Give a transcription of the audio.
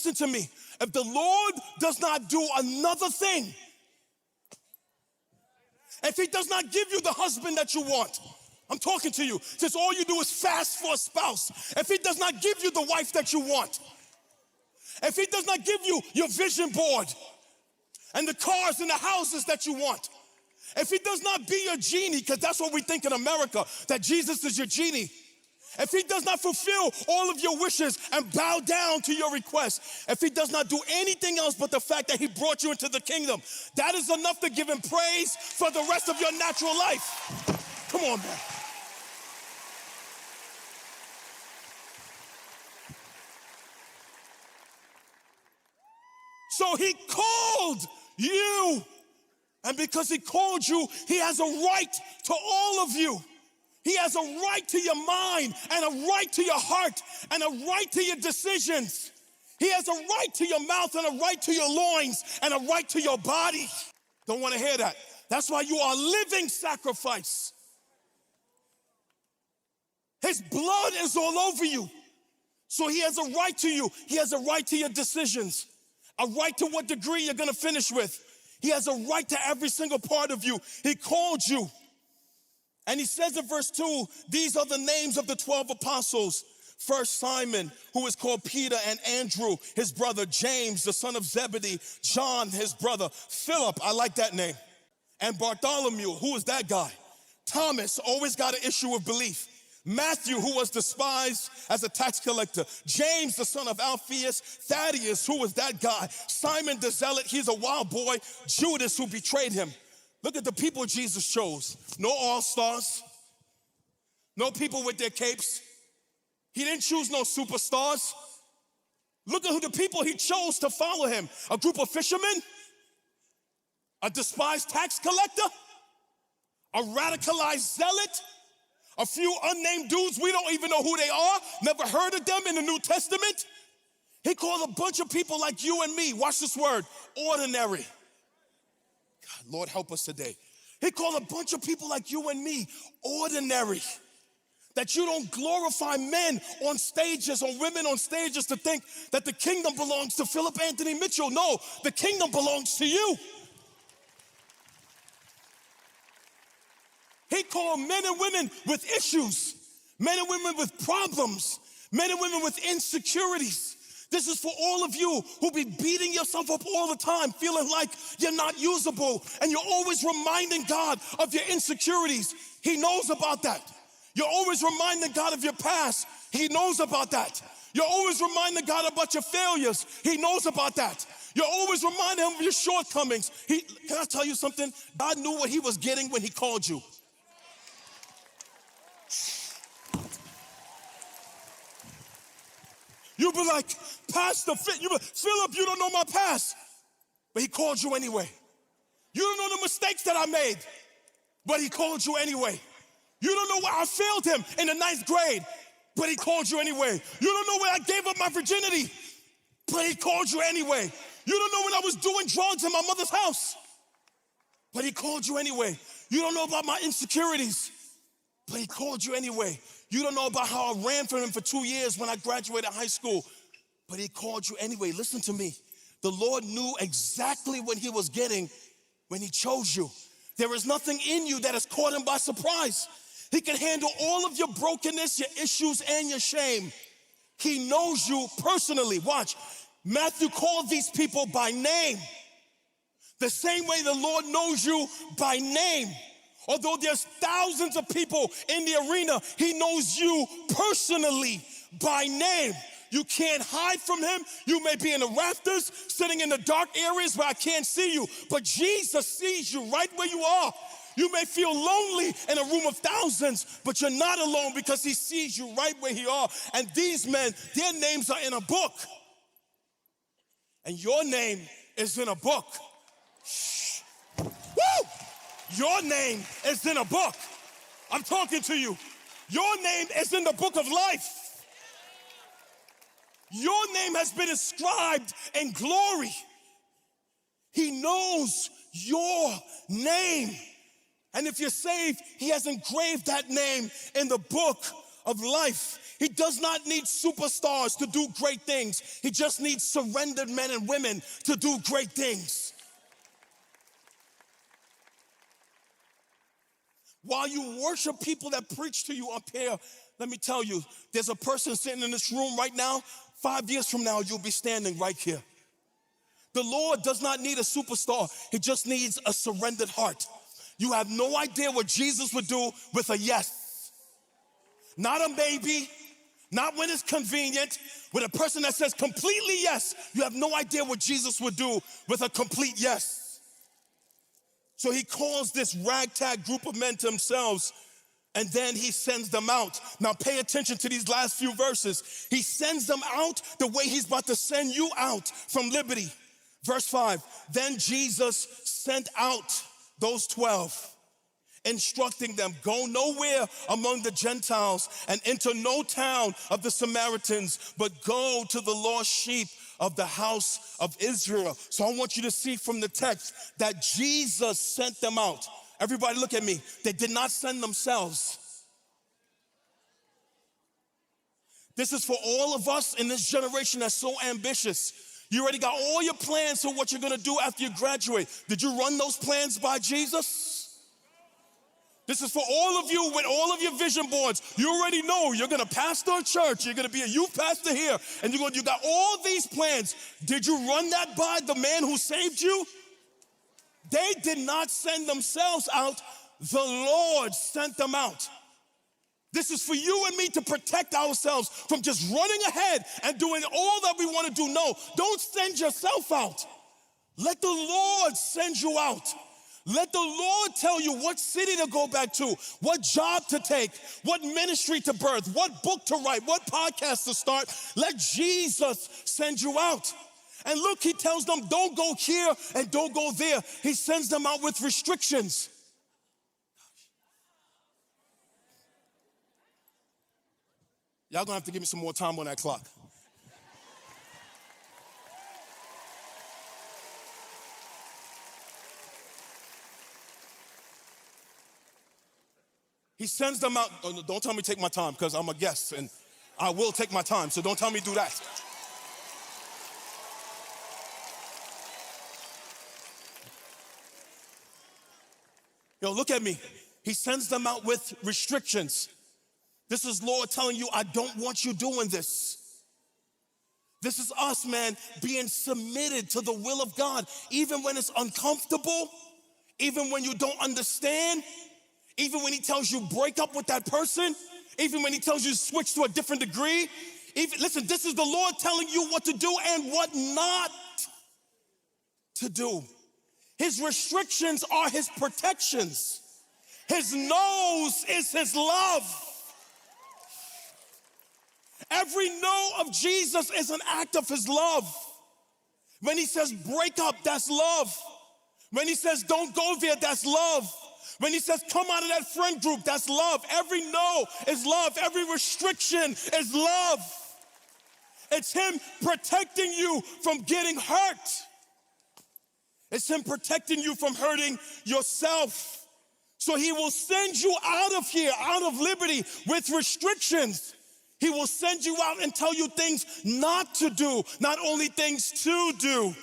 Listen to me. If the Lord does not do another thing, if he does not give you the husband that you want, I'm talking to you, since all you do is fast for a spouse. If he does not give you the wife that you want, if he does not give you your vision board and the cars and the houses that you want, if he does not be your genie, because that's what we think in America, that Jesus is your genie. If he does not fulfill all of your wishes and bow down to your requests, if he does not do anything else but the fact that he brought you into the kingdom, that is enough to give him praise for the rest of your natural life. Come on, man. So he called you, and because he called you, he has a right to all of you. He has a right to your mind and a right to your heart and a right to your decisions. He has a right to your mouth and a right to your loins and a right to your body. Don't want to hear that. That's why you are a living sacrifice. His blood is all over you. So he has a right to you. He has a right to your decisions, a right to what degree you're going to finish with. He has a right to every single part of you. He called you. And he says in verse 2, these are the names of the 12 apostles. First, Simon, who is called Peter, and Andrew, his brother, James, the son of Zebedee, John, his brother, Philip, I like that name, and Bartholomew, who is that guy? Thomas, always got an issue with belief. Matthew, who was despised as a tax collector. James, the son of Alphaeus. Thaddeus, who was that guy? Simon the Zealot, he's a wild boy. Judas, who betrayed him. Look at the people Jesus chose. No all-stars. No people with their capes. He didn't choose no superstars. Look at who the people he chose to follow him. A group of fishermen, a despised tax collector, a radicalized zealot, a few unnamed dudes, we don't even know who they are, never heard of them in the New Testament. He called a bunch of people like you and me, watch this word, ordinary. God, Lord, help us today. He called a bunch of people like you and me ordinary. That you don't glorify men on stages or women on stages to think that the kingdom belongs to Philip Anthony Mitchell. No, the kingdom belongs to you. He called men and women with issues, men and women with problems, men and women with insecurities. This is for all of you who be beating yourself up all the time, feeling like you're not usable, and you're always reminding God of your insecurities. He knows about that. You're always reminding God of your past. He knows about that. You're always reminding God about your failures. He knows about that. You're always reminding him of your shortcomings. Can I tell you something? God knew what he was getting when he called you. You'll be like, Pastor Philip, you don't know my past. But he called you anyway. You don't know the mistakes that I made. But he called you anyway. You don't know where I failed him in the 9th grade. But he called you anyway. You don't know where I gave up my virginity. But he called you anyway. You don't know when I was doing drugs in my mother's house. But he called you anyway. You don't know about my insecurities. But he called you anyway. You don't know about how I ran from him for 2 years when I graduated high school. But he called you anyway. Listen to me. The Lord knew exactly what he was getting when he chose you. There is nothing in you that has caught him by surprise. He can handle all of your brokenness, your issues, and your shame. He knows you personally. Watch. Matthew called these people by name. The same way the Lord knows you by name. Although there's thousands of people in the arena, he knows you personally by name. You can't hide from him. You may be in the rafters, sitting in the dark areas where I can't see you, but Jesus sees you right where you are. You may feel lonely in a room of thousands, but you're not alone because he sees you right where you are. And these men, their names are in a book. And your name is in a book. Shh. Woo! Your name is in a book. I'm talking to you. Your name is in the book of life. Your name has been inscribed in glory. He knows your name. And if you're saved, he has engraved that name in the book of life. He does not need superstars to do great things. He just needs surrendered men and women to do great things. While you worship people that preach to you up here, let me tell you, there's a person sitting in this room right now. 5 years from now, you'll be standing right here. The Lord does not need a superstar. He just needs a surrendered heart. You have no idea what Jesus would do with a yes. Not a maybe, not when it's convenient. With a person that says completely yes, you have no idea what Jesus would do with a complete yes. So he calls this ragtag group of men to themselves, and then he sends them out. Now pay attention to these last few verses. He sends them out the way he's about to send you out from liberty. Verse 5, then Jesus sent out those 12, instructing them, go nowhere among the Gentiles and enter no town of the Samaritans, but go to the lost sheep of the house of Israel. So I want you to see from the text that Jesus sent them out. Everybody look at me. They did not send themselves. This is for all of us in this generation that's so ambitious. You already got all your plans for what you're gonna do after you graduate. Did you run those plans by Jesus? This is for all of you with all of your vision boards. You already know you're gonna pastor a church, you're gonna be a youth pastor here, and you got all these plans. Did you run that by the man who saved you? They did not send themselves out, the Lord sent them out. This is for you and me to protect ourselves from just running ahead and doing all that we want to do. No, don't send yourself out. Let the Lord send you out. Let the Lord tell you what city to go back to, what job to take, what ministry to birth, what book to write, what podcast to start. Let Jesus send you out. And look, he tells them, don't go here and don't go there. He sends them out with restrictions. Y'all gonna have to give me some more time on that clock. He sends them out. Don't tell me to take my time, because I'm a guest and I will take my time, so don't tell me to do that. Yo, look at me. He sends them out with restrictions. This is Lord telling you, I don't want you doing this. This is us, man, being submitted to the will of God, even when it's uncomfortable, even when you don't understand, even when he tells you break up with that person, even when he tells you switch to a different degree. Listen, this is the Lord telling you what to do and what not to do. His restrictions are his protections. His nose is his love. Every no of Jesus is an act of his love. When he says break up, that's love. When he says don't go there, that's love. When he says come out of that friend group, that's love. Every no is love. Every restriction is love. It's him protecting you from getting hurt. It's him protecting you from hurting yourself. So he will send you out of here, out of liberty, with restrictions. He will send you out and tell you things not to do, not only things to do.